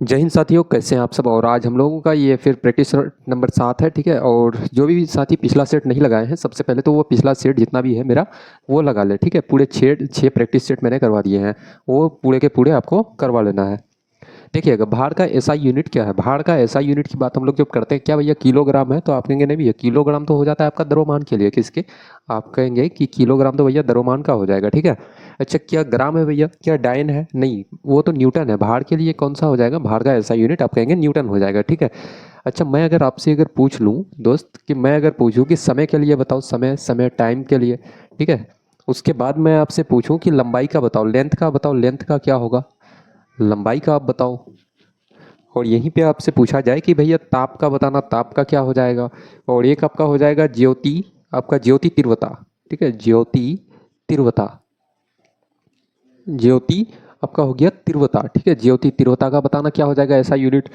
जय हिंद साथियों, कैसे हैं आप सब। और आज हम लोगों का ये फिर प्रैक्टिस नंबर 7 है, ठीक है। और जो भी साथी पिछला सेट नहीं लगाए हैं, सबसे पहले तो वो पिछला सेट जितना भी है मेरा वो लगा ले, ठीक है। पूरे छः प्रैक्टिस सेट मैंने करवा दिए हैं, वो पूरे के पूरे आपको करवा लेना है। देखिएगा, भार का एसआई यूनिट क्या है। भार का एसआई यूनिट की बात हम लोग जब करते हैं, क्या भैया किलोग्राम है, तो आप कहेंगे नहीं भैया, किलोग्राम तो हो जाता है आपका द्रव्यमान के लिए। किसके? आप कहेंगे कि किलोग्राम तो भैया द्रव्यमान का हो जाएगा, ठीक है। अच्छा, क्या ग्राम है भैया, क्या डायन है? नहीं, वो तो न्यूटन है। भार के लिए कौन सा हो जाएगा? भार का एसआई यूनिट आप कहेंगे न्यूटन हो जाएगा, ठीक है। अच्छा, मैं अगर आपसे अगर पूछ लूँ दोस्त, कि मैं अगर पूछूँ कि समय के लिए बताओ, समय समय टाइम के लिए, ठीक है। उसके बाद मैं आपसे पूछूं कि लंबाई का बताओ, लेंथ का बताओ, लेंथ का क्या होगा, लंबाई का आप बताओ। और यहीं पे आपसे पूछा जाए कि भैया ताप का बताना, ताप का क्या हो जाएगा। और एक आपका हो जाएगा ज्योति, आपका ज्योति तीव्रता, ठीक है। ज्योति तीव्रता, ज्योति आपका हो गया तीव्रता, ठीक है। ज्योति तीव्रता का बताना क्या हो जाएगा, ऐसा यूनिट।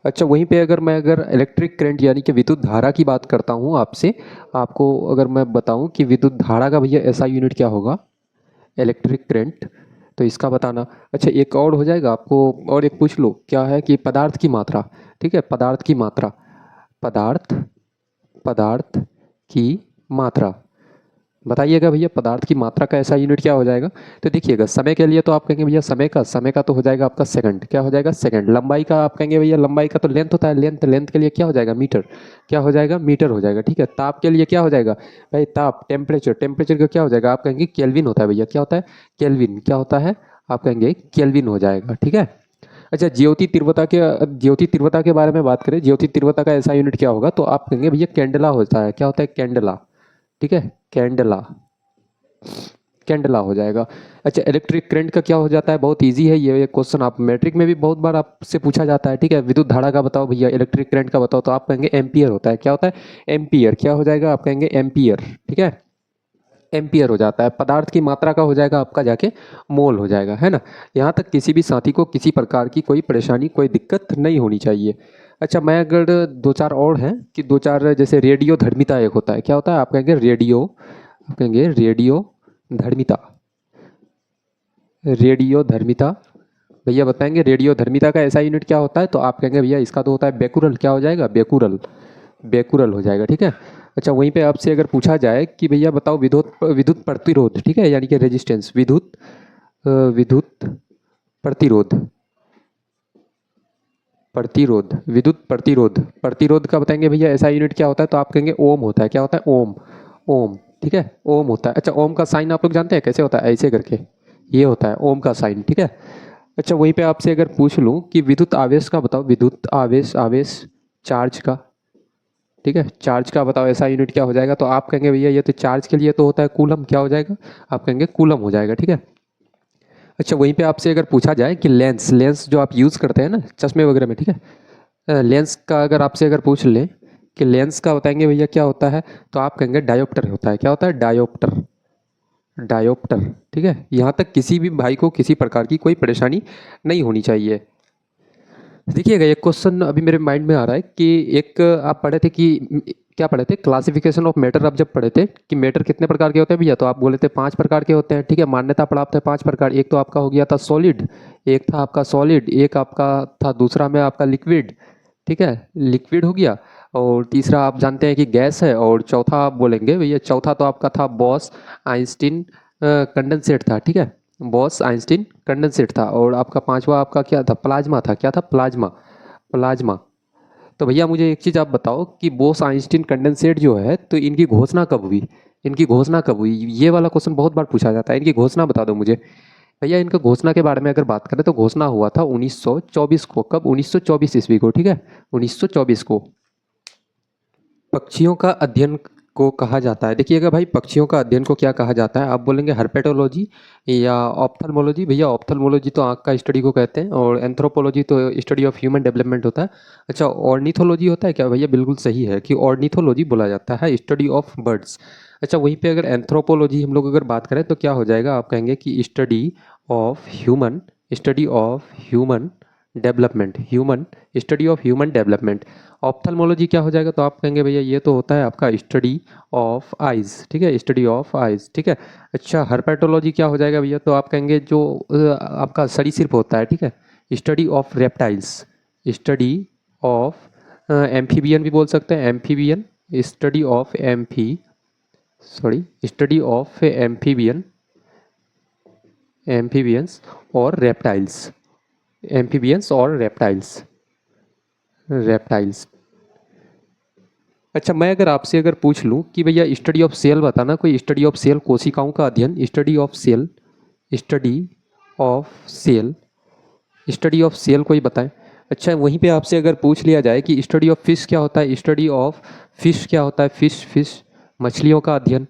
अच्छा, वहीं पे अगर मैं इलेक्ट्रिक करंट यानी कि विद्युत धारा की बात करता हूँ आपसे, आपको अगर मैं बताऊँ कि विद्युत धारा का भैया ऐसा यूनिट क्या होगा, इलेक्ट्रिक करंट, तो इसका बताना। अच्छा, एक और हो जाएगा आपको, और एक पूछ लो, क्या है कि पदार्थ की मात्रा, ठीक है। पदार्थ की मात्रा, पदार्थ, पदार्थ की मात्रा, बताइएगा भैया पदार्थ की मात्रा का ऐसा यूनिट क्या हो जाएगा। तो देखिएगा, समय के लिए तो आप कहेंगे भैया समय का तो हो जाएगा आपका सेकंड, क्या हो जाएगा, सेकंड। लंबाई का आप कहेंगे भैया, लंबाई का तो लेंथ होता है, लेंथ, लेंथ के लिए क्या हो जाएगा, मीटर, क्या हो जाएगा, मीटर हो जाएगा, ठीक है। ताप के लिए क्या हो जाएगा भाई, ताप, टेम्परेचर, टेम्परेचर का क्या हो जाएगा, आप कहेंगे केल्विन होता है भैया, क्या होता है, केल्विन, क्या होता है, आप कहेंगे केल्विन हो जाएगा, ठीक है। अच्छा, ज्योति तीव्रता के बारे में बात करें, ज्योति तीव्रता का ऐसा यूनिट क्या होगा, तो आप कहेंगे भैया कैंडला होता है, क्या होता है, कैंडला, ठीक है। कैंडला, कैंडला हो जाएगा। अच्छा, इलेक्ट्रिक करंट का क्या हो जाता है, बहुत इजी है ये क्वेश्चन, आप मैट्रिक में भी बहुत बार आपसे पूछा जाता है, ठीक है। विद्युत धारा का बताओ भैया, इलेक्ट्रिक करंट का बताओ, तो आप कहेंगे एम्पियर होता है, क्या होता है, एम्पियर, क्या हो जाएगा, आप कहेंगे एम्पियर, ठीक है। एम्पियर हो जाता है। पदार्थ की मात्रा का हो जाएगा आपका जाके मोल हो जाएगा, है ना। यहाँ तक किसी भी साथी को किसी प्रकार की कोई परेशानी, कोई दिक्कत नहीं होनी चाहिए। अच्छा, मैं अगर दो चार और हैं कि दो चार, जैसे रेडियो धर्मिता एक होता है, क्या होता है, आप कहेंगे रेडियो, आप कहेंगे रेडियो धर्मिता, रेडियो धर्मिता, भैया बताएंगे रेडियो धर्मिता का ऐसा यूनिट क्या होता है, तो आप कहेंगे भैया इसका तो होता है बेकुरल, क्या हो जाएगा, बेकुरल, बेकुरल हो जाएगा, ठीक है। अच्छा, वहीं पे आपसे अगर पूछा जाए कि भैया बताओ विद्युत विद्युत प्रतिरोध, ठीक है, यानी कि रेजिस्टेंस, विद्युत प्रतिरोध, प्रतिरोध, विद्युत प्रतिरोध, प्रतिरोध का बताएंगे भैया ऐसा यूनिट क्या होता है, तो आप कहेंगे ओम होता है, क्या होता है, ओम, ओम, ठीक है, ओम होता है। अच्छा, ओम का साइन आप लोग जानते हैं कैसे होता है, ऐसे करके ये होता है ओम का साइन, ठीक है। अच्छा, वहीं पे आपसे अगर पूछ लूँ कि विद्युत आवेश का बताओ, विद्युत आवेश, आवेश चार्ज का, ठीक है, चार्ज का बताओ ऐसा यूनिट क्या हो जाएगा, तो आप कहेंगे भैया ये तो चार्ज के लिए तो होता है कूलम, क्या हो जाएगा, आप कहेंगे कूलम हो जाएगा, ठीक है। अच्छा, वहीं पे आपसे अगर पूछा जाए कि लेंस, लेंस जो आप यूज़ करते हैं ना चश्मे वगैरह में, ठीक है, लेंस का अगर आपसे अगर पूछ लें कि लेंस का बताएंगे भैया क्या होता है, तो आप कहेंगे डायोप्टर होता है, क्या होता है, डायोप्टर, डायोप्टर, ठीक है। यहाँ तक किसी भी भाई को किसी प्रकार की कोई परेशानी नहीं होनी चाहिए। देखिएगा, एक क्वेश्चन अभी मेरे माइंड में आ रहा है कि एक आप पढ़े थे कि क्या पढ़े थे, क्लासिफिकेशन ऑफ मैटर, आप जब पढ़े थे कि मैटर कितने प्रकार के होते हैं भैया, तो आप बोले थे 5 प्रकार के होते हैं, ठीक है। मान्यता प्राप्त है 5 प्रकार, एक तो आपका हो गया था सॉलिड, एक था आपका सॉलिड, एक आपका था दूसरा में आपका लिक्विड, ठीक है, लिक्विड हो गया। और तीसरा आप जानते हैं कि गैस है, और चौथा आप बोलेंगे भैया, चौथा तो आपका था बॉस आइंस्टीन कंडेंसेट था, ठीक है। बॉस आइंस्टीन कंडेंसेट था। और आपका पांचवा आपका क्या था, प्लाज्मा था, क्या था, प्लाज्मा, प्लाज्मा। तो भैया मुझे एक चीज़ आप बताओ कि बोस आइंस्टीन कंडेंसेट जो है, तो इनकी घोषणा कब हुई, इनकी घोषणा कब हुई, ये वाला क्वेश्चन बहुत बार पूछा जाता है, इनकी घोषणा बता दो मुझे। भैया इनका घोषणा के बारे में अगर बात करें, तो घोषणा हुआ था 1924 को, कब, 1924 ईस्वी को, ठीक है, 1924 को। पक्षियों का अध्ययन को कहा जाता है, देखिएगा भाई, पक्षियों का अध्ययन को क्या कहा जाता है, आप बोलेंगे हर्पेटोलॉजी या ऑप्थल्मोलॉजी। भैया ऑप्थल्मोलॉजी तो आँख का स्टडी को कहते हैं, और एंथ्रोपोलॉजी तो स्टडी ऑफ ह्यूमन डेवलपमेंट होता है। अच्छा, ऑर्निथोलॉजी होता है क्या भैया, बिल्कुल सही है कि ऑर्निथोलॉजी बोला जाता है, स्टडी ऑफ बर्ड्स। अच्छा, वहीं पे अगर एंथ्रोपोलॉजी हम लोग अगर बात करें, तो क्या हो जाएगा, आप कहेंगे कि study of human, study of human development, human, study of human development. Ophthalmology क्या हो जाएगा, तो आप कहेंगे भैया ये तो होता है आपका स्टडी ऑफ आइज़, ठीक है, स्टडी ऑफ आइज़, ठीक है। अच्छा, हर्पेटोलॉजी क्या हो जाएगा भैया, तो आप कहेंगे जो आपका सरीसृप होता है, ठीक है, study of reptiles, study of amphibian भी बोल सकते हैं, amphibian, study of study of amphibian, amphibians और रेप्टाइल्स, एम्फीबियंस और रेप्टाइल्स। अच्छा, मैं अगर आपसे अगर पूछ लूँ कि भैया स्टडी ऑफ सेल बताना, कोई स्टडी ऑफ सेल, कोशिकाओं का अध्ययन, study of cell, study of cell, study of cell कोई बताएं। अच्छा, वहीं पे आपसे अगर पूछ लिया जाए कि स्टडी ऑफ फिश क्या होता है, स्टडी ऑफ फिश क्या होता है, फिश मछलियों का अध्ययन।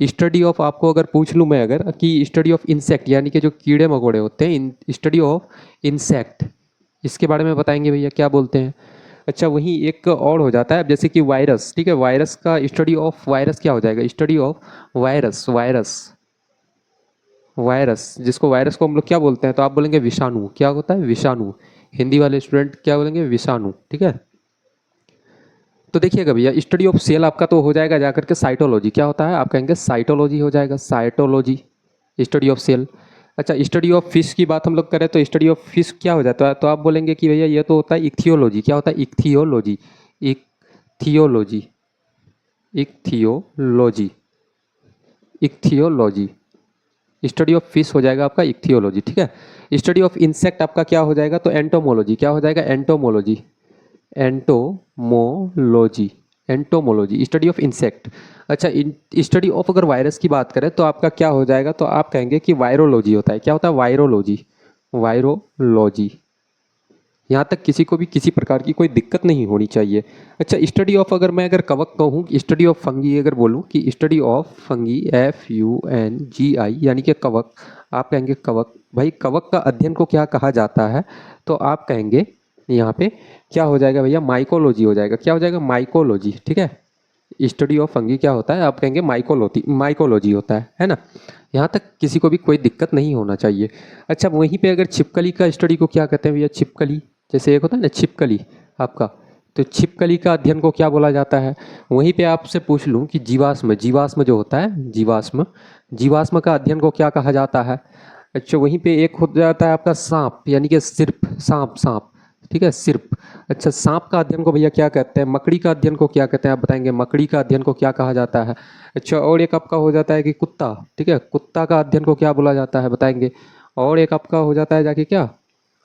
स्टडी ऑफ आपको अगर पूछ लूँ मैं अगर कि स्टडी ऑफ इंसेक्ट यानी कि जो कीड़े मकोड़े होते हैं, स्टडी ऑफ इंसेक्ट, इसके बारे में बताएंगे भैया क्या बोलते हैं। अच्छा, वहीं एक और हो जाता है, अब जैसे कि वायरस, ठीक है, वायरस का स्टडी ऑफ वायरस क्या हो जाएगा, स्टडी ऑफ वायरस, जिसको वायरस को हम लोग क्या बोलते हैं, तो आप बोलेंगे विषाणु, क्या होता है विषाणु, हिंदी वाले स्टूडेंट क्या बोलेंगे विषाणु, ठीक है। तो देखिएगा भैया, स्टडी ऑफ सेल आपका तो हो जाएगा जाकर के साइटोलॉजी, क्या होता है आप कहेंगे साइटोलॉजी हो जाएगा, साइटोलॉजी, स्टडी ऑफ सेल। अच्छा, स्टडी ऑफ फिश की बात हम लोग करें तो स्टडी ऑफ फिश क्या हो जाता है, तो आप बोलेंगे कि भैया ये तो होता है इक्थियोलॉजी, क्या होता है ichthyology, ichthyology, ichthyology, ichthyology, study of fish हो जाएगा आपका इक्थियोलॉजी, ठीक है। स्टडी ऑफ इंसेक्ट आपका क्या हो जाएगा, तो एंटोमोलॉजी, क्या हो जाएगा entomology, entomology, entomology, study of insect. अच्छा, स्टडी ऑफ अगर वायरस की बात करें तो आपका क्या हो जाएगा, तो आप कहेंगे कि वायरोलॉजी होता है, क्या होता है वायरोलॉजी, वायरोलॉजी। यहाँ तक किसी को भी किसी प्रकार की कोई दिक्कत नहीं होनी चाहिए। अच्छा, स्टडी ऑफ अगर मैं अगर कवक कहूँ, स्टडी ऑफ फंगी अगर बोलूँ कि स्टडी ऑफ फंगी, FUNGI यानी कि कवक, आप कहेंगे कवक, भाई कवक का अध्ययन को क्या कहा जाता है, तो आप कहेंगे यहाँ पे क्या हो जाएगा भैया माइकोलॉजी हो जाएगा, क्या हो जाएगा माइकोलॉजी, ठीक है। स्टडी ऑफ फंगी क्या होता है, आप कहेंगे माइकोलॉजी होता है ना। यहाँ तक किसी को भी कोई दिक्कत नहीं होना चाहिए। अच्छा, वहीं पे अगर छिपकली का स्टडी को क्या कहते हैं भैया, छिपकली, जैसे एक होता है ना छिपकली आपका, तो छिपकली का अध्ययन को क्या बोला जाता है। वहीं पे आपसे पूछ लूँ कि जीवाश्म जो होता है, जीवाश्म का अध्ययन को क्या कहा जाता है। अच्छा, वहीं पे एक हो जाता है आपका सांप, यानी कि सिर्फ सांप, ठीक है, सिर्फ। अच्छा, सांप का अध्ययन को भैया क्या कहते हैं, मकड़ी का अध्ययन को क्या कहते हैं, आप बताएंगे मकड़ी का अध्ययन को क्या कहा जाता है। अच्छा, और एक आपका हो जाता है कि कुत्ता, ठीक है, कुत्ता का अध्ययन को क्या बोला जाता है बताएंगे। और एक आपका हो जाता है जाके क्या,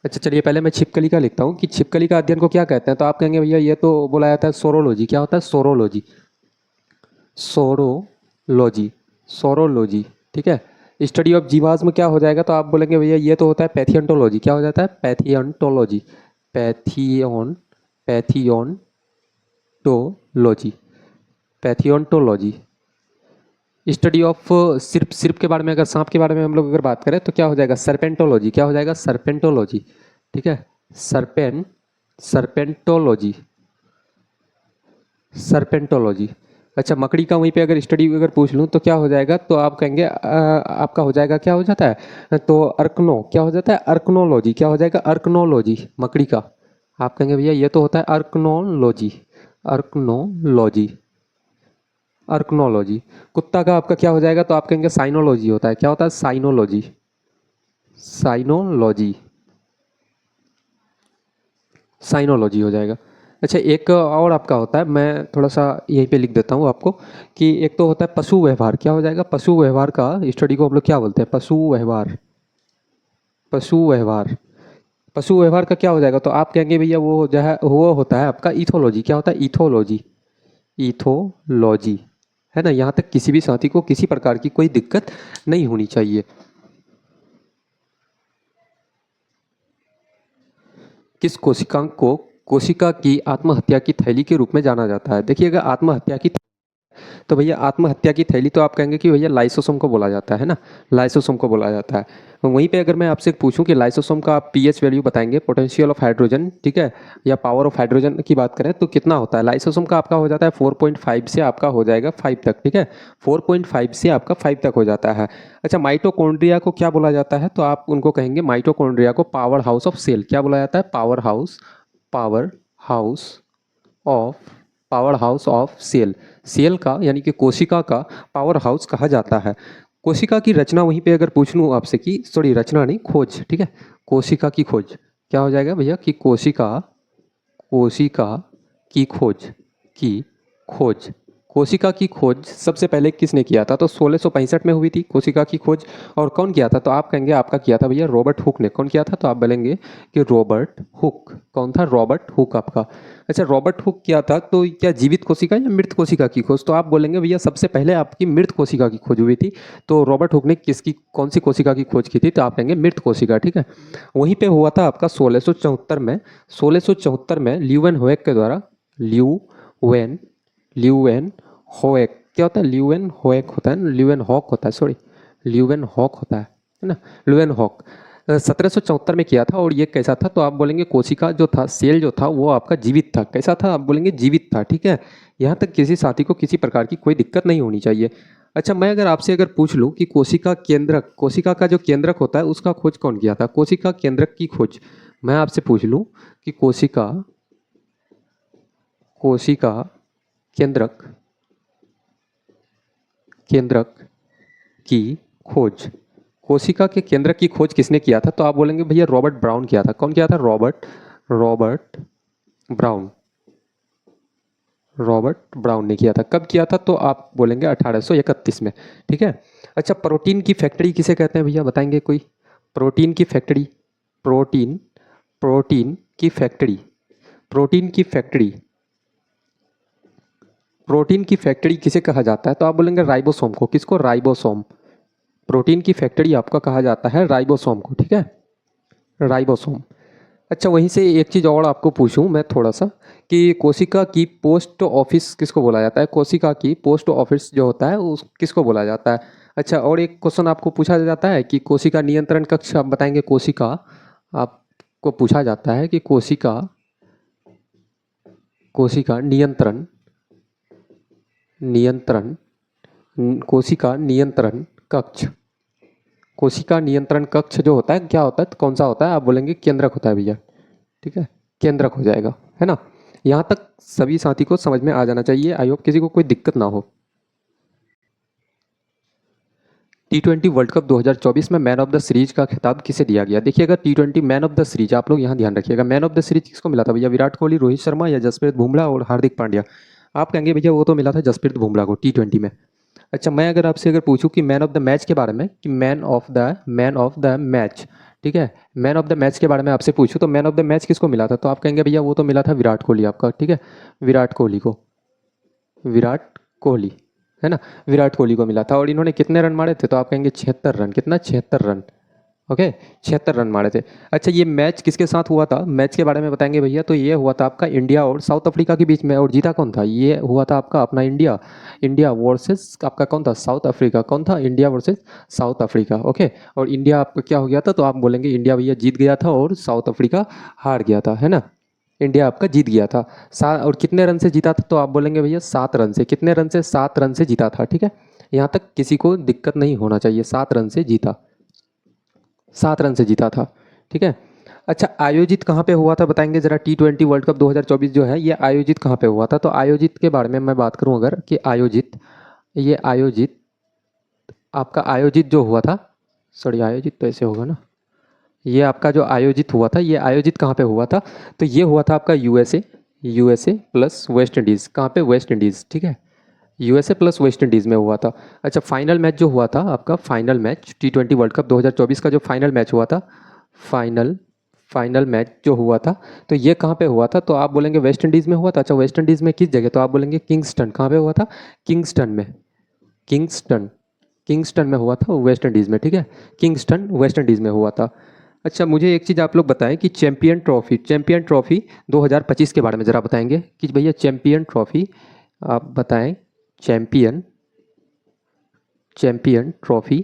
अच्छा चलिए पहले मैं छिपकली का लिखता हूँ कि छिपकली का अध्ययन को क्या कहते हैं, तो आप कहेंगे भैया ये तो बोला जाता है सोरोलॉजी, क्या होता है सोरोलॉजी, सोरोलॉजी, सोरोलॉजी, ठीक है। स्टडी ऑफ जीवाश्म क्या हो जाएगा, तो आप बोलेंगे भैया ये तो होता है पैथियंटोलॉजी, क्या हो जाता है पैथियंटोलॉजी, पैथियंटोलॉजी, पैथियंटोलॉजी। स्टडी ऑफ सिर्फ के बारे में, अगर सांप के बारे में हम लोग अगर बात करें तो क्या हो जाएगा सर्पेंटोलॉजी, क्या हो जाएगा सर्पेंटोलॉजी, ठीक है, सर्पेंटोलॉजी, सर्पेंटोलॉजी। अच्छा, मकड़ी का वहीं पे अगर स्टडी अगर पूछ लूँ तो क्या हो जाएगा, तो आप कहेंगे आपका हो जाएगा क्या हो जाता है, तो क्या हो जाता है अर्कनोलॉजी, क्या हो जाएगा अर्कनोलॉजी मकड़ी का। आप कहेंगे भैया ये तो होता है अर्कनोलॉजी, अर्कनोलॉजी, अर्कनोलॉजी। कुत्ता का आपका क्या हो जाएगा, तो आप कहेंगे साइनोलॉजी होता है, क्या होता है साइनोलॉजी, साइनोलॉजी, साइनोलॉजी हो जाएगा। अच्छा, एक और आपका होता है, मैं थोड़ा सा यहीं पे लिख देता हूँ आपको कि एक तो होता है पशु व्यवहार, क्या हो जाएगा पशु व्यवहार का स्टडी को हम लोग क्या बोलते हैं पशु व्यवहार, पशु व्यवहार, पशु व्यवहार का क्या हो जाएगा, तो आप कहेंगे भैया वो जो है वो होता है आपका इथोलॉजी, क्या होता है इथोलॉजी, इथोलॉजी, है ना। यहाँ तक किसी भी साथी को किसी प्रकार की कोई दिक्कत नहीं होनी चाहिए। किस कोशिकांग को कोशिका की आत्महत्या की थैली के रूप में जाना जाता है। देखिएगा, आत्महत्या की तो भैया आत्महत्या की थैली तो आप कहेंगे कि भैया लाइसोसोम को बोला जाता है ना, लाइसोसोम को बोला जाता है। वहीं पे अगर मैं आपसे पूछूं कि लाइसोसोम का आप पीएच वैल्यू बताएंगे, पोटेंशियल ऑफ हाइड्रोजन, ठीक है, या पावर ऑफ हाइड्रोजन की बात करें तो कितना होता है लाइसोसोम का, आपका हो जाता है 4.5 से आपका हो जाएगा 5 तक, ठीक है, 4.5 से आपका 5 तक हो जाता है। अच्छा, माइटोकॉन्ड्रिया को क्या बोला जाता है, तो आप उनको कहेंगे माइटोकॉन्ड्रिया को पावर हाउस ऑफ सेल, क्या बोला जाता है power house, power house of, power house of cell, cell का यानी कि कोशिका का पावर हाउस कहा जाता है। कोशिका की रचना वहीं पे अगर पूछ लूँ आपसे कि सॉरी रचना नहीं खोज, ठीक है, कोशिका की खोज क्या हो जाएगा भैया कि कोशिका कोशिका की खोज की खोज कोशिका की खोज सबसे पहले किसने किया था? तो 1665 में हुई थी कोशिका की खोज। और कौन किया था? तो आप कहेंगे आपका किया था भैया रॉबर्ट हुक ने। कौन किया था? तो आप बोलेंगे कि रॉबर्ट हुक। कौन था? रॉबर्ट हुक आपका। अच्छा, रॉबर्ट हुक किया था तो क्या जीवित कोशिका या मृत कोशिका की खोज? तो आप बोलेंगे भैया सबसे पहले आपकी मृत कोशिका की खोज हुई थी। तो रॉबर्ट हुक ने किसकी कौन सी कोशिका की खोज की थी? तो आप कहेंगे मृत कोशिका। ठीक है, वहीं पे हुआ था आपका 1674 में। 1674 में ल्यूवेन होएक के द्वारा, ल्यूवेन ल्यूवेन होएक, क्या होता है? ल्यूवेन होएक होता है ना, ल्यूवेन हॉक होता है, सॉरी ल्यूवेन हॉक होता है ना, ल्यूवेन हॉक 1774 में किया था। और ये कैसा था? तो आप बोलेंगे कोशिका जो था, सेल जो था वो आपका जीवित था। कैसा था? आप बोलेंगे जीवित था। ठीक है, यहाँ तक किसी साथी को किसी प्रकार की कोई दिक्कत नहीं होनी चाहिए। अच्छा, मैं अगर आपसे अगर पूछ लूँ कि कोशिका केंद्रक, कोशिका का जो केंद्रक होता है उसका खोज कौन किया था? कोशिका केंद्रक की खोज मैं आपसे पूछ लूँ कि कोशिका कोशिका केंद्रक केंद्रक की खोज, कोशिका के केंद्रक की खोज किसने किया था? तो आप बोलेंगे भैया रॉबर्ट ब्राउन किया था। कौन किया था? Robert brown. रॉबर्ट ब्राउन ने किया था। कब किया था? तो आप बोलेंगे 1831 में। ठीक है। अच्छा, प्रोटीन की फैक्ट्री किसे कहते हैं भैया, बताएंगे कोई? प्रोटीन की फैक्ट्री, प्रोटीन प्रोटीन की फैक्ट्री प्रोटीन की फैक्ट्री प्रोटीन की फैक्ट्री किसे कहा जाता है? तो आप बोलेंगे राइबोसोम को। किसको? राइबोसोम। प्रोटीन की फैक्ट्री आपका कहा जाता है राइबोसोम को। ठीक है, राइबोसोम। अच्छा, वहीं से एक चीज़ और आपको पूछूं मैं थोड़ा सा कि कोशिका की पोस्ट ऑफिस किसको बोला जाता है? कोशिका की पोस्ट ऑफिस जो होता है उस किसको बोला जाता है? अच्छा, और एक क्वेश्चन आपको पूछा जाता है कि कोशिका नियंत्रण कक्ष, आप बताएंगे कोशिका, आपको पूछा जाता है कि कोशिका कोशिका नियंत्रण नियंत्रण कोशिका नियंत्रण कक्ष, कोशिका नियंत्रण कक्ष जो होता है क्या होता है? तो कौन सा होता है? आप बोलेंगे केंद्रक होता है भैया। ठीक है, केंद्रक हो जाएगा, है ना। यहाँ तक सभी साथी को समझ में आ जाना चाहिए। आई होप किसी को कोई दिक्कत ना हो। T20 वर्ल्ड कप 2024 में मैन ऑफ द सीरीज का खिताब किसे दिया गया? देखिएगा, T20 man of the series, आप लोग यहाँ ध्यान रखिएगा, मैन ऑफ द सीरीज किसको मिला था भैया? विराट कोहली, रोहित शर्मा या जसप्रीत बुमराह और हार्दिक पांड्या? आप कहेंगे भैया वो तो मिला था जसप्रीत बुमराह को T20 में। अच्छा, मैं अगर आपसे अगर पूछूं कि मैन ऑफ द मैच के बारे में, कि मैन ऑफ द मैच, ठीक है, मैन ऑफ द मैच के बारे में आपसे पूछूं तो मैन ऑफ द मैच किसको मिला था? तो आप कहेंगे भैया वो तो मिला था विराट कोहली आपका। ठीक है, विराट कोहली को, विराट कोहली, है ना, विराट कोहली को मिला था। और इन्होंने कितने रन मारे थे? तो आप कहेंगे 76 रन। कितना? 76 रन। ओके, 76 रन मारे थे। अच्छा, ये मैच किसके साथ हुआ था? मैच के बारे में बताएंगे भैया। तो ये हुआ था आपका इंडिया और साउथ अफ्रीका के बीच में। और जीता कौन था? ये हुआ था आपका अपना इंडिया। इंडिया वर्सेस आपका कौन था? South Africa. कौन था? India versus south Africa. Okay, और इंडिया आपका क्या हो गया था? तो आप बोलेंगे इंडिया भैया जीत गया था और साउथ अफ्रीका हार गया था, है ना। इंडिया आपका जीत गया था। और कितने रन से जीता था? तो आप बोलेंगे भैया 7 रन से। कितने रन से? 7 रन से जीता था। ठीक है, यहाँ तक किसी को दिक्कत नहीं होना चाहिए। 7 रन से जीता, 7 रन से जीता था। ठीक है। अच्छा, आयोजित कहाँ पे हुआ था बताएंगे जरा? T20 वर्ल्ड कप 2024 जो है ये आयोजित कहाँ पे हुआ था? तो आयोजित के बारे में मैं बात करूँ अगर, कि आयोजित, ये आयोजित आपका आयोजित जो हुआ था, सॉरी आयोजित तो ऐसे होगा ना, ये आपका जो आयोजित हुआ था, ये आयोजित कहाँ पे हुआ था? तो ये हुआ था आपका यूएसए प्लस वेस्ट इंडीज़। कहाँ पे? West Indies. ठीक है, यूएसए प्लस वेस्ट इंडीज़ में हुआ था। अच्छा, फाइनल मैच जो हुआ था आपका, final match T20 world cup 2024 का जो फाइनल मैच हुआ था, फाइनल फाइनल मैच जो हुआ था, तो ये कहाँ पे हुआ था? तो आप बोलेंगे वेस्ट इंडीज़ में हुआ था। अच्छा, वेस्ट इंडीज़ में किस जगह? तो आप बोलेंगे किंगस्टन। कहाँ पे हुआ था? किंगस्टन में, किंगस्टन किंगस्टन में हुआ था वेस्ट इंडीज़ में। ठीक है, किंगस्टन वेस्ट इंडीज़ में हुआ था। अच्छा, मुझे एक चीज़ आप लोग बताएं कि चैंपियन ट्रॉफी 2025 के बारे में ज़रा बताएंगे कि भैया चैंपियन ट्रॉफी आप बताएं। चैंपियन चैंपियन ट्रॉफी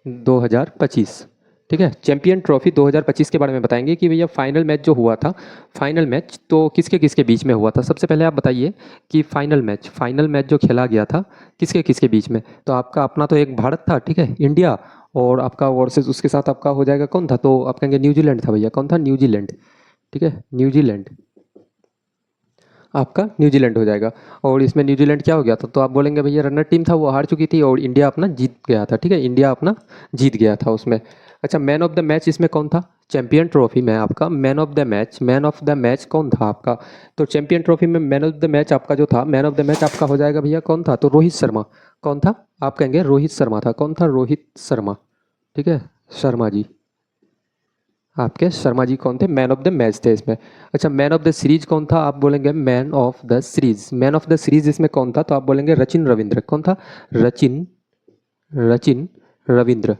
2025, ठीक है, चैंपियन ट्रॉफी 2025 के बारे में बताएंगे कि भैया फाइनल मैच जो हुआ था, फाइनल मैच तो किसके किसके बीच में हुआ था? सबसे पहले आप बताइए कि फाइनल मैच जो खेला गया था किसके किसके बीच में? तो आपका अपना तो एक भारत था, ठीक है, इंडिया, और आपका वर्सेस उसके साथ आपका हो जाएगा कौन था? तो आप कहेंगे न्यूजीलैंड था भैया। कौन था? न्यूजीलैंड। ठीक है, न्यूजीलैंड, आपका न्यूजीलैंड हो जाएगा। और इसमें न्यूजीलैंड क्या हो गया था? तो आप बोलेंगे भैया रनर टीम था, वो हार चुकी थी और इंडिया अपना जीत गया था। ठीक है, इंडिया अपना जीत गया था उसमें। अच्छा मैन ऑफ द मैच इसमें कौन था? चैंपियन ट्रॉफी में आपका मैन ऑफ द मैच कौन था आपका? तो चैंपियन ट्रॉफी में मैन ऑफ द मैच आपका जो था, मैन ऑफ द मैच आपका हो जाएगा भैया कौन था? तो रोहित शर्मा। कौन था? आप कहेंगे रोहित शर्मा था। कौन था? रोहित शर्मा। ठीक है, शर्मा जी। आपके शर्मा जी कौन थे? मैन ऑफ द मैच थे इसमें। अच्छा मैन ऑफ द सीरीज कौन था? आप बोलेंगे man of the series. Man of the series इसमें कौन था? तो आप बोलेंगे रचिन रविंद्र। कौन था? रचिन रचिन रविंद्र।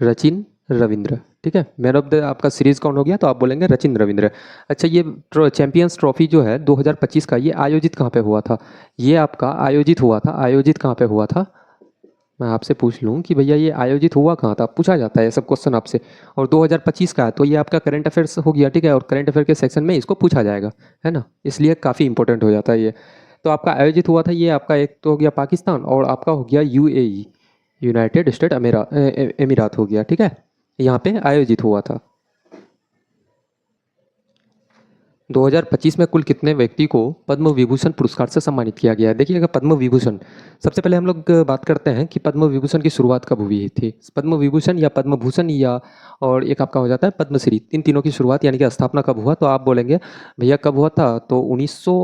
रचिन रविंद्र। ठीक है, मैन ऑफ द आपका सीरीज कौन हो गया? तो आप बोलेंगे रचिन रविंद्र। अच्छा ये चैंपियंस ट्रॉफी जो है 2025 का, ये आयोजित कहाँ पे हुआ था? ये आपका आयोजित हुआ था, आयोजित कहाँ पे हुआ था? मैं आपसे पूछ लूँ कि भैया ये आयोजित हुआ कहाँ था? पूछा जाता है ये सब क्वेश्चन आपसे। और 2025 का है तो ये आपका करंट अफेयर्स हो गया। ठीक है, और करंट अफेयर के सेक्शन में इसको पूछा जाएगा, है ना, इसलिए काफ़ी इंपॉर्टेंट हो जाता है ये। तो आपका आयोजित हुआ था ये आपका, एक तो हो गया पाकिस्तान और आपका हो गया यूएई, यूनाइटेड स्टेट अमीरात हो गया। ठीक है, यहाँ पे आयोजित हुआ था। 2025 में कुल कितने व्यक्ति को पद्म विभूषण पुरस्कार से सम्मानित किया गया है? देखिएगा पद्म विभूषण, सबसे पहले हम लोग बात करते हैं कि पद्म विभूषण की शुरुआत कब हुई थी। पद्म विभूषण या पद्म भूषण या और एक आपका हो जाता है पद्मश्री, इन तीनों की शुरुआत यानी कि स्थापना कब हुआ? तो आप बोलेंगे भैया कब हुआ था? तो 1900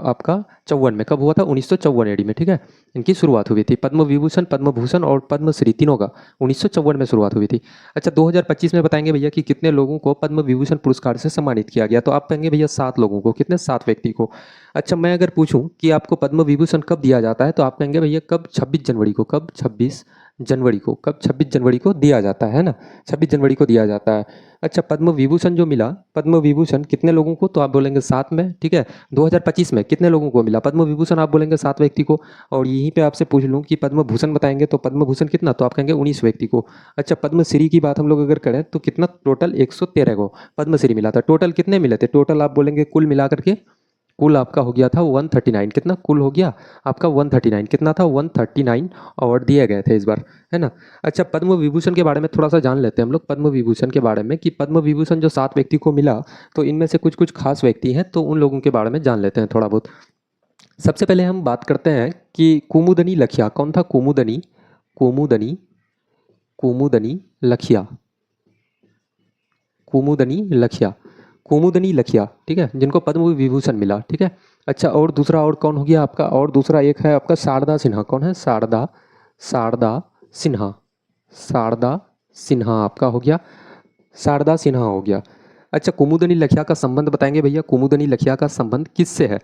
आपका 54 में। कब हुआ था? 1954 एडी में। ठीक है, इनकी शुरुआत हुई थी पद्म विभूषण, पद्म भूषण और पद्मश्री तीनों का 1954 में शुरुआत हुई थी। अच्छा 2025 में बताएंगे भैया कि कितने लोगों को पद्म विभूषण पुरस्कार से सम्मानित किया गया? तो आप कहेंगे भैया 7 लोगों को। कितने? 7 व्यक्ति को। अच्छा मैं अगर पूछूं कि आपको पद्म विभूषण कब दिया जाता है? तो आप कहेंगे भैया कब? 26 जनवरी को। कब? 26 जनवरी को। कब? 26 जनवरी को दिया जाता है ना, 26 जनवरी को दिया जाता है। अच्छा पद्म विभूषण जो मिला, पद्म विभूषण कितने लोगों को? तो आप बोलेंगे 7 में। ठीक है, 2025 में कितने लोगों को मिला पद्म विभूषण? आप बोलेंगे 7 व्यक्ति को। और यहीं पे आपसे पूछ लूँ कि पद्म भूषण बताएंगे तो पद्म भूषण कितना? तो आप कहेंगे 19 व्यक्ति को। अच्छा पद्मश्री की बात हम लोग अगर करें तो कितना? टोटल 113 को पद्मश्री मिला था। टोटल कितने मिले थे? टोटल आप बोलेंगे कुल मिला करके, कुल आपका हो गया था 139। कितना कुल हो गया आपका? 139। कितना था? 139 अवार्ड दिए गए थे इस बार, है ना। अच्छा पद्म विभूषण के बारे में थोड़ा सा जान लेते हैं हम लोग, पद्म विभूषण के बारे में कि पद्म विभूषण जो 7 व्यक्ति को मिला तो इनमें से कुछ कुछ खास व्यक्ति हैं, तो उन लोगों के बारे में जान लेते हैं थोड़ा बहुत। सबसे पहले हम बात करते हैं कि कुमुदनी लखिया। कौन था? कुमुदनी, कुमुदनी, कुमुदनी लखिया, कुमुदनी लखिया, कुमुदनी लखिया। ठीक है, जिनको पद्म विभूषण मिला। ठीक है, अच्छा और दूसरा और कौन हो गया आपका? और दूसरा एक है आपका शारदा सिन्हा। कौन है? शारदा, शारदा सिन्हा, शारदा सिन्हा आपका हो गया, शारदा सिन्हा हो गया। अच्छा कुमुदनी लखिया का संबंध बताएंगे भैया, कुमुदनी लखिया का संबंध किससे है?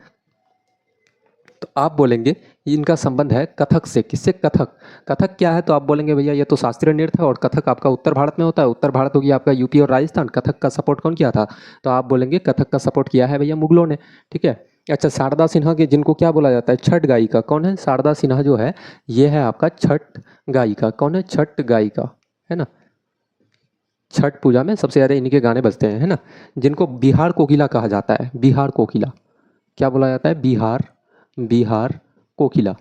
तो आप बोलेंगे इनका संबंध है कथक से। किससे? कथक। कथक क्या है? तो आप बोलेंगे भैया ये तो शास्त्रीय नृत्य है और कथक आपका उत्तर भारत में होता है। उत्तर भारत हो गया आपका यूपी और राजस्थान। कथक का सपोर्ट कौन किया था? तो आप बोलेंगे कथक का सपोर्ट किया है भैया मुगलों ने। ठीक है, अच्छा शारदा सिन्हा के जिनको क्या बोला जाता है? छठ गायिका। कौन है? शारदा सिन्हा जो है ये है आपका छठ गायिका। कौन है? छठ गायिका, है ना। छठ पूजा में सबसे ज़्यादा इन्हीं के गाने बजते हैं, है ना। जिनको बिहार कोकिला कहा जाता है। बिहार कोकिला क्या बोला जाता है? बिहार, बिहार कोकिला।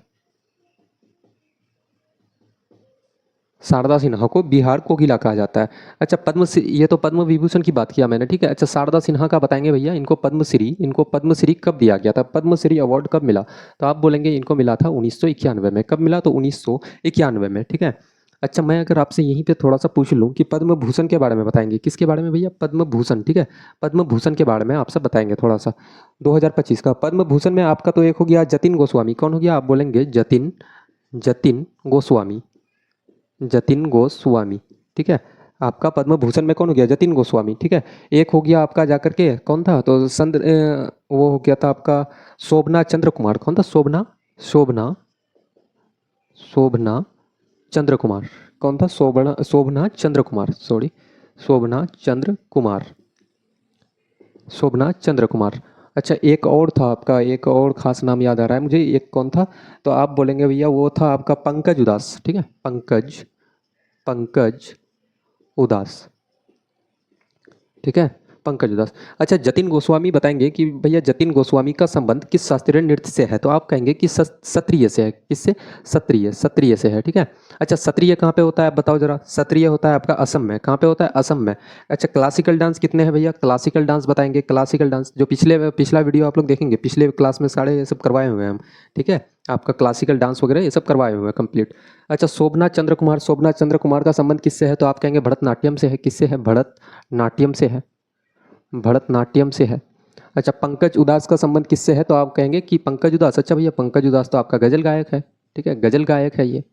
शारदा सिन्हा को बिहार कोकिला कहा जाता है। अच्छा ये तो पद्म विभूषण की बात किया मैंने। ठीक है, अच्छा शारदा सिन्हा का बताएंगे भैया, इनको पद्मश्री कब दिया गया था? पद्मश्री अवार्ड कब मिला? तो आप बोलेंगे इनको मिला था 1991 में। कब मिला? तो 1991 में। ठीक है, अच्छा मैं अगर आपसे यहीं पे थोड़ा सा पूछ लूँ कि पद्म भूषण के बारे में बताएंगे। किसके बारे में भैया? पद्म भूषण। ठीक है, पद्म भूषण के बारे में आपसे बताएंगे थोड़ा सा। 2025 का पद्म भूषण में आपका तो एक हो गया जतिन गोस्वामी। कौन हो गया? आप बोलेंगे जतिन, जतिन गोस्वामी, जतिन गोस्वामी। ठीक है, आपका पद्म भूषण में कौन हो गया? जतिन गोस्वामी। ठीक है, एक हो गया आपका जाकर के कौन था? तो वो हो गया था आपका शोभना चंद्र कुमार। कौन था? शोभना, शोभना, शोभना चंद्र कुमार। कौन था? शोभना, शोभना चंद्र कुमार, सॉरी, शोभना चंद्र कुमार, शोभना चंद्र कुमार। अच्छा एक और था आपका, एक और खास नाम याद आ रहा है मुझे, एक कौन था? तो आप बोलेंगे भैया वो था आपका पंकज उदास। ठीक है, पंकज, पंकज उदास। ठीक है, पंकज उदास। अच्छा, जतिन गोस्वामी बताएंगे कि भैया जतिन गोस्वामी का संबंध किस शास्त्रीय नृत्य से है, तो आप कहेंगे कि सत्रिय से है। किससे? सत्रिय, सत्रिय से है, ठीक है। अच्छा, सत्रिय कहाँ पे होता है, बताओ जरा। सत्रिय होता है आपका असम में। कहाँ पे होता है? असम में। अच्छा, क्लासिकल डांस कितने हैं भैया? क्लासिकल डांस बताएंगे। क्लासिकल डांस जो पिछला वीडियो आप लोग देखेंगे, पिछले क्लास में सारे ये सब करवाए हुए हैं हम, ठीक है। आपका क्लासिकल डांस वगैरह ये सब करवाए हुए हैं कंप्लीट। अच्छा, शोभना चंद्र कुमार, शोभना चंद्र कुमार का संबंध किससे है, तो आप कहेंगे भरतनाट्यम से है। किससे है? भरतनाट्यम से है। भरतनाट्यम से है। अच्छा, पंकज उदास का संबंध किससे है, तो आप कहेंगे कि पंकज उदास। अच्छा भैया, पंकज उदास तो आपका गजल गायक है, ठीक है, गजल गायक है, ये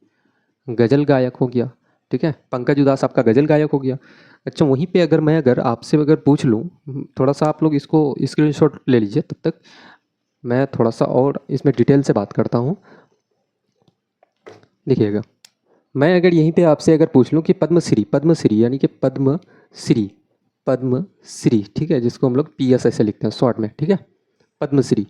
गजल गायक हो गया, ठीक है। पंकज उदास आपका गजल गायक हो गया। अच्छा, वहीं पे अगर आपसे अगर पूछ लूँ, थोड़ा सा आप लोग इसको स्क्रीनशॉट ले लीजिए, तब तक मैं थोड़ा सा और इसमें डिटेल से बात करता हूँ। देखिएगा, मैं अगर यहीं पे आपसे अगर पूछ लूँ कि पद्मश्री, पद्मश्री यानी कि पद्मश्री, पद्मश्री, ठीक है, जिसको हम लोग PS ऐसे लिखते हैं शॉर्ट में, ठीक है, पद्मश्री।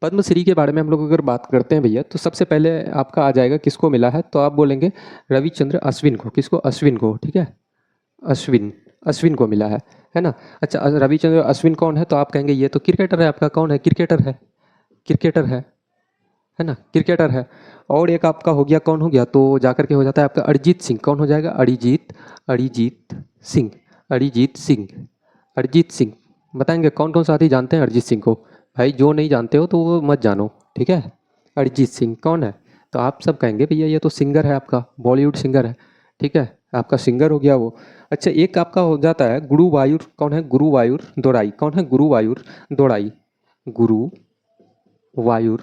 पद्मश्री के बारे में हम लोग अगर बात करते हैं भैया, तो सबसे पहले आपका आ जाएगा किसको मिला है, तो आप बोलेंगे रविचंद्र अश्विन को। किसको? अश्विन को, ठीक है, अश्विन, अश्विन को मिला है ना। अच्छा, रविचंद्र अश्विन कौन है, तो आप कहेंगे ये तो क्रिकेटर है आपका। कौन है? क्रिकेटर है, क्रिकेटर है ना, क्रिकेटर है। और एक आपका हो गया, कौन हो गया, तो जाकर के हो जाता है आपका अरिजीत सिंह। कौन हो जाएगा? अरिजीत, अरिजीत सिंह, अरिजीत सिंह, अरिजीत सिंह। बताएंगे कौन कौन साथी जानते हैं अरिजीत सिंह को? भाई जो नहीं जानते हो तो वो मत जानो, ठीक है। अरिजीत सिंह कौन है, तो आप सब कहेंगे भैया ये तो सिंगर है आपका, बॉलीवुड सिंगर है, ठीक है, आपका सिंगर हो गया वो। अच्छा, एक आपका हो जाता है गुरुवायुर। कौन है? गुरुवायुर दोराई। कौन है? गुरुवायुर दोराई, गुरुवायुर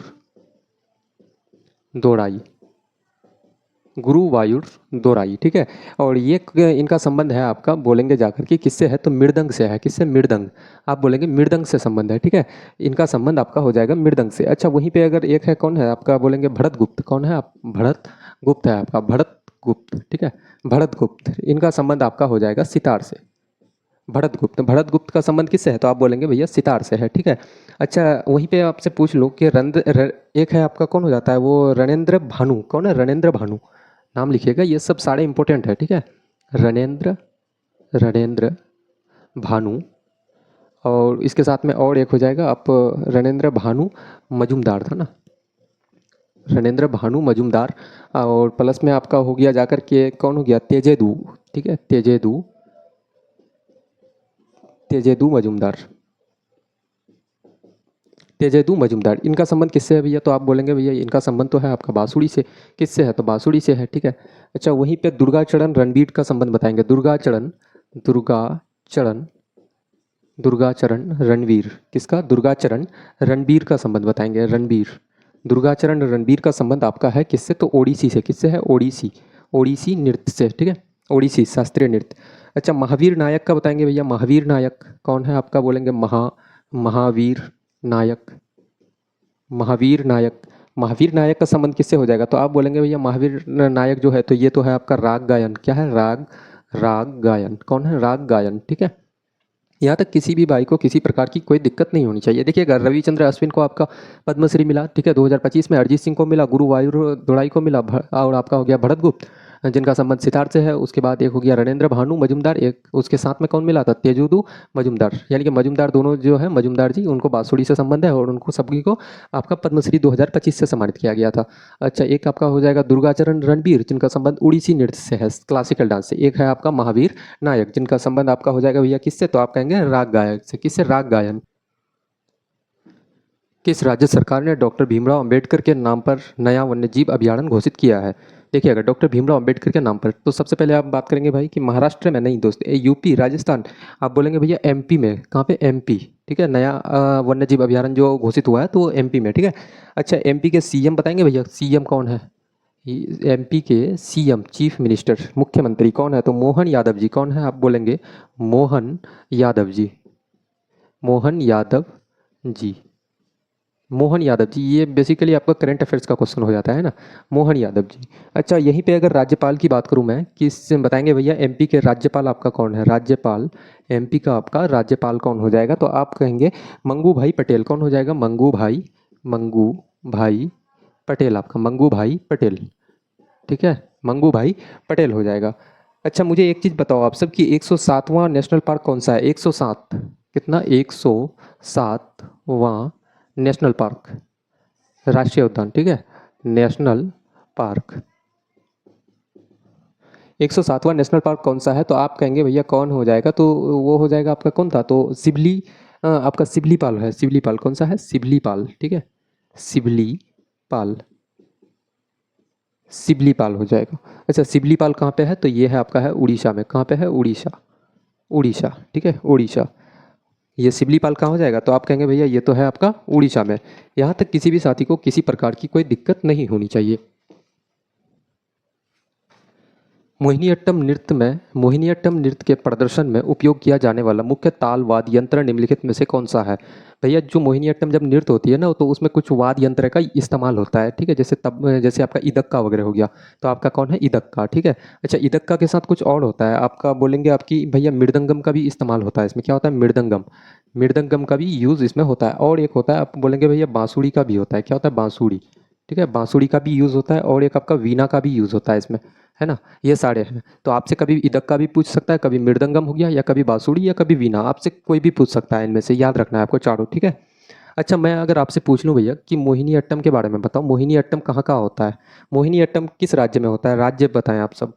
दोराई, गुरुवायुर दोराई, ठीक है। और ये इनका संबंध है आपका, बोलेंगे जाकर के किससे है, तो मृदंग से है। किससे? मृदंग। आप बोलेंगे मृदंग से संबंध है, ठीक है, इनका संबंध आपका हो जाएगा मृदंग से। अच्छा, वहीं पे अगर एक है, कौन है आपका, बोलेंगे भरत गुप्त। कौन है? आप भरत गुप्त है आपका, भरत गुप्त, ठीक है, भरत गुप्त। इनका संबंध आपका हो जाएगा सितार से। भरत गुप्त, भरत गुप्त का संबंध किससे है, तो आप बोलेंगे भैया सितार से है, ठीक है। अच्छा, वहीं पे आपसे पूछ लूँ कि एक है आपका, कौन हो जाता है वो, रणेंद्र भानु। कौन है? रणेंद्र भानु। नाम लिखिएगा, ये सब सारे इंपॉर्टेंट है, ठीक है। रणेंद्र, रणेंद्र भानु। और इसके साथ में और एक हो जाएगा आप, रणेंद्र भानु मजुमदार था ना, रणेंद्र भानु मजुमदार। और प्लस में आपका हो गया जाकर के, कौन हो गया, तेजेदू, ठीक है, तेजेदू, तेजेदू मजुमदार, तेजेदू मजुमदार। इनका संबंध किससे है भैया, तो आप बोलेंगे भैया इनका संबंध तो है आपका बांसुरी से। किससे है, तो बांसुरी से है, ठीक है। अच्छा, वहीं पे दुर्गाचरण रणबीर का संबंध बताएंगे। दुर्गाचरण, दुर्गाचरण, दुर्गाचरण रणवीर। किसका? दुर्गाचरण रणबीर का संबंध बताएंगे। रणबीर, दुर्गाचरण रणबीर का संबंध आपका है किससे, तो ओडिसी से। किससे है? ओडिसी, ओडिसी नृत्य से, ठीक है, ओडिसी शास्त्रीय नृत्य। अच्छा, महावीर नायक का बताएंगे भैया। महावीर नायक कौन है आपका, बोलेंगे महावीर नायक, महावीर नायक। महावीर नायक का संबंध किससे हो जाएगा, तो आप बोलेंगे भैया महावीर नायक जो है, तो ये तो है आपका राग गायन। क्या है? राग, राग गायन। कौन है? राग गायन, ठीक है। यहाँ तक किसी भी भाई को किसी प्रकार की कोई दिक्कत नहीं होनी चाहिए। देखिएगा, रविचंद्र अश्विन को आपका पद्मश्री मिला, ठीक है, 2025 में। अरिजीत सिंह को मिला, गुरुवायुर दोड़ाई को मिला, और आपका हो गया भरत गुप्त, जिनका संबंध सितार से है। उसके बाद एक हो गया रणेंद्र भानु मजुमदार, एक उसके साथ में कौन मिला था, तेजुदू मजुमदार। यानी कि मजुमदार दोनों जो है, मजुमदार जी, उनको बांसुरी से संबंध है, और उनको सभी को आपका पद्मश्री 2025 से सम्मानित किया गया था। अच्छा, एक आपका हो जाएगा दुर्गाचरण रणबीर, जिनका संबंध उड़ीसी नृत्य से है, क्लासिकल डांस से। एक है आपका महावीर नायक, जिनका संबंध आपका हो जाएगा भैया किससे, तो आप कहेंगे राग गायक से। किससे? राग गायन। किस राज्य सरकार ने डॉक्टर भीमराव अंबेडकर के नाम पर नया वन्यजीव अभयारण्य घोषित किया है? देखिए, अगर डॉक्टर भीमराव अंबेडकर के नाम पर, तो सबसे पहले आप बात करेंगे भाई कि महाराष्ट्र में नहीं दोस्त, यूपी, राजस्थान। आप बोलेंगे भैया MP में। कहाँ पे? MP, ठीक है। नया वन्यजीव अभयारण्य जो घोषित हुआ है, तो वो MP में, ठीक है। अच्छा, MP के CM बताएंगे भैया। CM कौन है? MP के CM, चीफ मिनिस्टर, मुख्यमंत्री कौन है, तो मोहन यादव जी। कौन है? आप बोलेंगे मोहन यादव जी, मोहन यादव जी, मोहन यादव जी। ये बेसिकली आपका करंट अफेयर्स का क्वेश्चन हो जाता है ना, मोहन यादव जी। अच्छा, यहीं पे अगर राज्यपाल की बात करूं मैं, किस बताएंगे भैया, MP के राज्यपाल आपका कौन है? राज्यपाल, MP का आपका राज्यपाल कौन हो जाएगा, तो आप कहेंगे मंगू भाई पटेल। कौन हो जाएगा? मंगू भाई, मंगू भाई पटेल, आपका मंगू भाई पटेल, ठीक है, मंगू भाई पटेल हो जाएगा। अच्छा, मुझे एक चीज़ बताओ आप सब कि 107वां नेशनल पार्क कौन सा है? 107, कितना 107वां नेशनल पार्क, राष्ट्रीय उद्यान, ठीक है, नेशनल पार्क। 107वां नेशनल पार्क कौन सा है, तो आप कहेंगे भैया कौन हो जाएगा, तो वो हो जाएगा आपका कौन था, तो सिबली, आपका सिबलीपाल है। सिबलीपाल कौन सा है, सिबलीपाल, ठीक है, सिबलीपाल, सिबलीपाल हो जाएगा। अच्छा सिबलीपाल कहाँ पे है, तो ये है आपका है उड़ीसा में। कहाँ पे है, उड़ीसा, उड़ीसा, ठीक है, उड़ीसा। ये सिबलीपाल कहाँ हो जाएगा, तो आप कहेंगे भैया ये तो है आपका उड़ीसा में। यहाँ तक किसी भी साथी को किसी प्रकार की कोई दिक्कत नहीं होनी चाहिए। मोहिनीअट्टम नृत्य में, मोहिनीअट्टम नृत्य के प्रदर्शन में उपयोग किया जाने वाला मुख्य ताल वाद्य यंत्र निम्नलिखित में से कौन सा है। भैया जो मोहिनीअट्टम जब नृत्य होती है ना, तो उसमें कुछ वाद्य यंत्र का इस्तेमाल होता है, ठीक है, जैसे तब जैसे आपका इदक्का वगैरह हो गया, तो आपका कौन है, इदक्का, ठीक है। अच्छा इदक्का के साथ कुछ और होता है आपका, बोलेंगे आपकी भैया मृदंगम का भी इस्तेमाल होता है इसमें। क्या होता है, मृदंगम, मृदंगम का भी यूज़ इसमें होता है। और एक होता है आप बोलेंगे भैया बांसुड़ी का भी होता है। क्या होता है, बांसुड़ी, ठीक है, बांसुड़ी का भी यूज़ होता है। और एक आपका वीणा का भी यूज़ होता है इसमें, है ना, ये सारे हैं। तो आपसे कभी इदक्का भी पूछ सकता है, कभी मृदंगम हो गया, या कभी बांसुड़ी, या कभी वीणा, आपसे कोई भी पूछ सकता है, इनमें से याद रखना है आपको चारों, ठीक है। अच्छा मैं अगर आपसे पूछ लूँ भैया कि मोहिनी अट्टम के बारे में बताओ, मोहिनी अट्टम कहाँ कहाँ होता है, मोहिनी अट्टम किस राज्य में होता है, राज्य बताएं आप सब।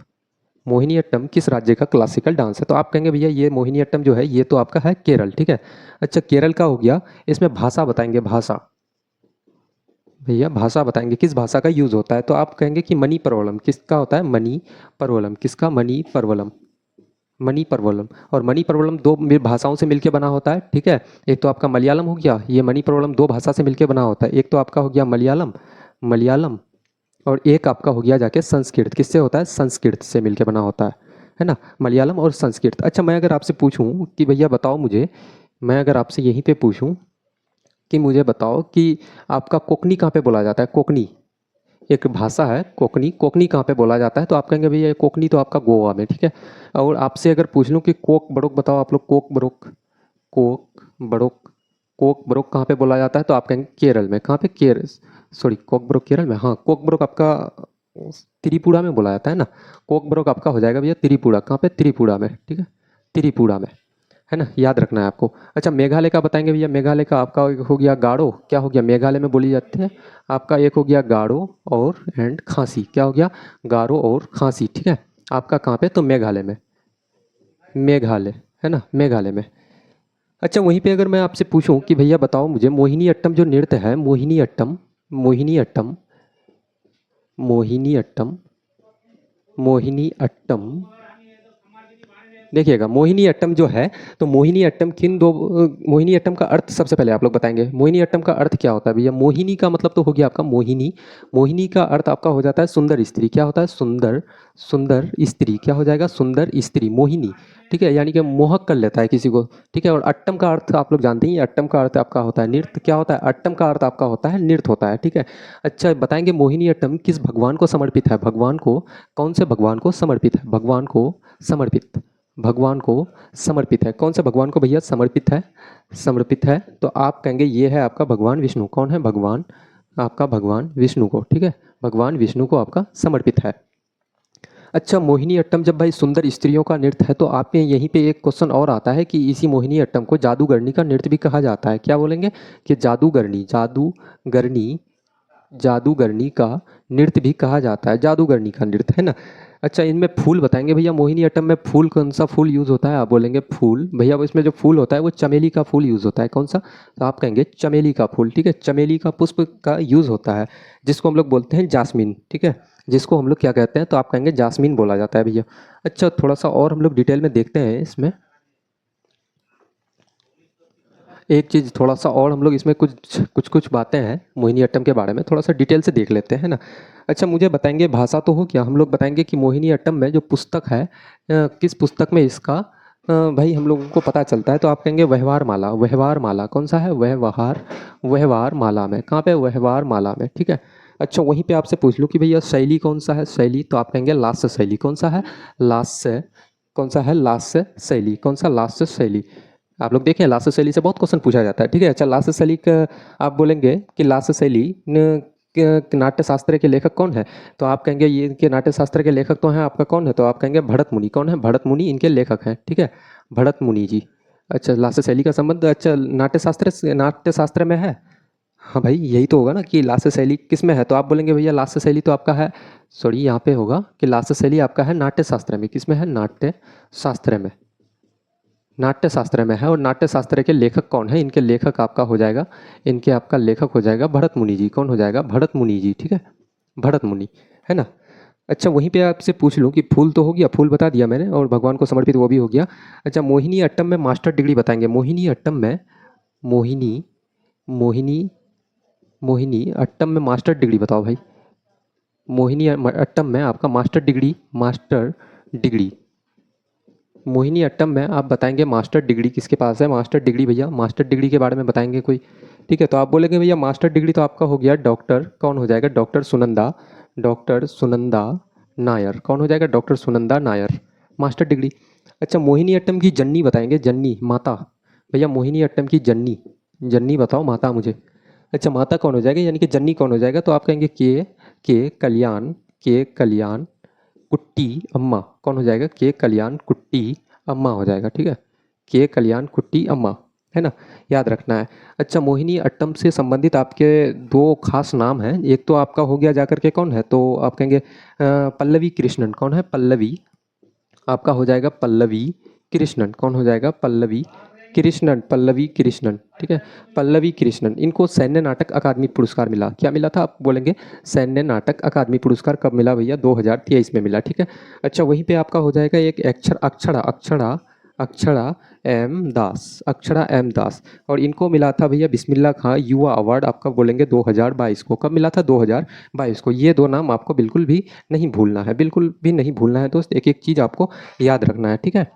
मोहिनी अट्टम किस राज्य का क्लासिकल डांस है, तो आप कहेंगे भैया ये मोहिनी अट्टम जो है ये तो आपका है केरल, ठीक है। अच्छा केरल का हो गया, इसमें भाषा बताएंगे, भाषा, भैया भाषा बताएंगे किस भाषा का यूज़ होता है, तो आप कहेंगे कि मनी परवलम, किसका होता है, मनी परवलम, किसका, मनी परवलम, मनी परवलम। और मनी परवलम दो भाषाओं से मिलकर बना होता है, ठीक है। एक तो आपका मलयालम हो गया, ये मनी परवलम दो भाषा से मिलकर बना होता है। एक तो आपका हो गया मलयालम, मलयालम, और एक आपका हो गया जाके संस्कृत, किससे होता है, संस्कृत से मिलकर बना होता है ना, मलयालम और संस्कृत। अच्छा मैं अगर आपसे पूछूं कि भैया बताओ मुझे, मैं अगर आपसे यहीं पे पूछूं कि मुझे बताओ कि आपका कोकनी कहाँ पे बोला जाता है, कोकनी, एक भाषा है कोकनी, कोकनी कहाँ पे बोला जाता है, तो आप कहेंगे भैया कोकनी तो आपका गोवा में, ठीक है। और आपसे अगर पूछ लूँ कि कोक बड़ोक बताओ आप लोग, Coke Badok, Coke Badok, Coke Badok कहाँ पे बोला जाता है, तो आप कहेंगे केरल में। कहाँ पे, केरल, सॉरी कोक बड़ोक केरल में, हाँ कोक बड़ोक आपका त्रिपुरा में बोला जाता है ना। कोक बड़ोक आपका हो जाएगा भैया त्रिपुरा, कहाँ पे, त्रिपुरा में, ठीक है, त्रिपुरा में, है ना, याद रखना है आपको। अच्छा मेघालय का बताएंगे भैया, मेघालय का आपका एक हो गया गारो, क्या हो गया, मेघालय में बोली जाती है आपका, एक हो गया गारो और एंड खांसी, क्या हो गया, गारो और खांसी, ठीक है। आपका कहाँ पे, तो मेघालय में, मेघालय, है ना, मेघालय में। अच्छा वहीं पे अगर मैं आपसे पूछूं कि भैया बताओ मुझे मोहिनी अट्टम जो नृत्य है, मोहिनी अट्टम, मोहिनी अट्टम, मोहिनी अट्टम, मोहिनी अट्टम, देखिएगा मोहिनी अट्टम जो है, तो मोहिनी अट्टम किन दो, मोहिनी अट्टम का अर्थ सबसे पहले आप लोग बताएंगे, मोहिनी अट्टम का अर्थ क्या होता है भैया। मोहिनी का मतलब तो हो गया आपका मोहिनी, मोहिनी का अर्थ आपका हो जाता है सुंदर स्त्री, क्या होता है, सुंदर, सुंदर स्त्री, क्या हो जाएगा, सुंदर स्त्री, मोहिनी, ठीक है, यानी कि मोहक कर लेता है किसी को, ठीक है। और अट्टम का अर्थ आप लोग जानते ही, अट्टम का अर्थ आपका होता है नृत्य, क्या होता है, अट्टम का अर्थ आपका होता है नृत्य होता है, ठीक है। अच्छा बताएंगे मोहिनी अट्टम किस भगवान को समर्पित है, भगवान को, कौन से भगवान को समर्पित है, भगवान को समर्पित, भगवान को समर्पित है, कौन से भगवान को भैया समर्पित है, समर्पित है, तो आप कहेंगे ये है आपका भगवान विष्णु, कौन है, भगवान, आपका भगवान विष्णु को, ठीक है, भगवान विष्णु को आपका समर्पित है। अच्छा मोहिनी अट्टम जब भाई सुंदर स्त्रियों का नृत्य है, तो आप में यहीं पे एक क्वेश्चन और आता है कि इसी मोहिनी अट्टम को जादूगरनी का नृत्य भी कहा जाता है, क्या बोलेंगे कि जादूगरनी, जादूगरनी, जादूगरनी का नृत्य भी कहा जाता है, जादूगरनी का नृत्य, है ना। अच्छा इनमें फूल बताएंगे भैया, मोहिनी अट्टम में फूल कौन सा फूल यूज़ होता है, आप बोलेंगे फूल, भैया वो इसमें जो फूल होता है वो चमेली का फूल यूज़ होता है, कौन सा, तो आप कहेंगे चमेली का फूल, ठीक है, चमेली का पुष्प का यूज़ होता है, जिसको हम लोग बोलते हैं जास्मीन, ठीक है, जिसको हम लोग क्या कहते हैं, तो आप कहेंगे जास्मीन बोला जाता है भैया। अच्छा थोड़ा सा और हम लोग डिटेल में देखते हैं इसमें, एक चीज़ थोड़ा सा और हम लोग इसमें कुछ कुछ कुछ बातें हैं मोहिनी अट्टम के बारे में थोड़ा सा डिटेल से देख लेते हैं ना। अच्छा मुझे बताएंगे, भाषा तो हो क्या, हम लोग बताएंगे कि मोहिनी अट्टम में जो पुस्तक है, किस पुस्तक में इसका भाई हम लोगों को पता चलता है, तो आप कहेंगे व्यवहार माला, व्यवहार माला, कौन सा है, व्यवहार, व्यवहार माला में, कहाँ पे, व्यवहार माला में, ठीक है। अच्छा वहीं पे आपसे पूछ लूँ कि भैया शैली कौन सा है, शैली, तो आप कहेंगे लास्य शैली, कौन सा है, लास्य, कौन सा है, लास्य शैली, कौन सा, लास्य शैली। आप लोग देखें लास्य शैली से बहुत क्वेश्चन पूछा जाता है, ठीक है। अच्छा लास्य शैली का आप बोलेंगे कि लास्य शैली नाट्य शास्त्र के लेखक कौन है, तो आप कहेंगे ये इनके नाट्य शास्त्र के लेखक तो हैं आपका कौन है, तो आप कहेंगे भरत मुनि, कौन है, भरत मुनि इनके लेखक हैं, ठीक है, भरत मुनि जी, अच्छा, लास्य शैली का संबंध अच्छा नाट्य शास्त्र में है। हाँ भाई, यही तो होगा ना कि लास्य शैली किस में है, तो आप बोलेंगे भैया लास्य शैली तो आपका है, सॉरी यहाँ पे होगा कि लास्य शैली आपका है नाट्य शास्त्र में। किस में है? नाट्य शास्त्र में। नाट्य शास्त्र में है। और नाट्य शास्त्र के लेखक कौन है? इनके लेखक आपका हो जाएगा, इनके आपका लेखक हो जाएगा भरत मुनि जी। कौन हो जाएगा? भरत मुनि जी, ठीक है, भरत मुनि, है ना। अच्छा, वहीं पे आपसे पूछ लूँ कि फूल तो हो गया, फूल बता दिया मैंने, और भगवान को समर्पित वो भी हो गया। अच्छा, मोहिनी अट्टम में मास्टर डिग्री बताएंगे। मोहिनी अट्टम में, मोहिनी मोहिनी मोहिनी अट्टम में मास्टर डिग्री बताओ भाई। मोहिनी अट्टम में आपका मास्टर डिग्री मोहिनी अट्टम में आप बताएंगे मास्टर डिग्री किसके पास है? मास्टर डिग्री भैया, मास्टर डिग्री के बारे में बताएंगे कोई, ठीक है। तो आप बोलेंगे भैया मास्टर डिग्री तो आपका हो गया डॉक्टर, कौन हो जाएगा? डॉक्टर सुनंदा नायर। कौन हो जाएगा? Doctor Sunanda Nair, master degree. अच्छा, मोहिनी अट्टम की जन्नी बताएंगे, जन्नी माता। भैया मोहिनी अट्टम की जन्नी, जन्नी बताओ माता मुझे। अच्छा, माता कौन हो जाएगा, यानी कि जन्नी कौन हो जाएगा? तो आप कहेंगे के कल्याण कुट्टी अम्मा। कौन हो जाएगा? के कल्याण कुट्टी अम्मा हो जाएगा, ठीक है, के कल्याण कुट्टी अम्मा, है ना, याद रखना है। अच्छा, मोहिनी अट्टम से संबंधित आपके दो खास नाम हैं। एक तो आपका हो गया जाकर के कौन है, तो आप कहेंगे पल्लवी कृष्णन। कौन है? पल्लवी, आपका हो जाएगा पल्लवी कृष्णन। कौन हो जाएगा? पल्लवी कृष्णन, ठीक है, पल्लवी कृष्णन। इनको सैन्य नाटक अकादमी पुरस्कार मिला। क्या मिला था? आप बोलेंगे सैन्य नाटक अकादमी पुरस्कार कब मिला भैया? 2023 में मिला, ठीक है। अच्छा, वहीं पे आपका हो जाएगा एक अक्षरा अक्षरा अक्षरा अक्षरा एम दास, और इनको मिला था भैया बिस्मिल्लाह खां युवा अवार्ड। आपका बोलेंगे 2022 को। कब मिला था? 2022 को। ये दो नाम आपको बिल्कुल भी नहीं भूलना है, बिल्कुल भी नहीं भूलना है दोस्त, एक एक चीज़ आपको याद रखना है, ठीक है।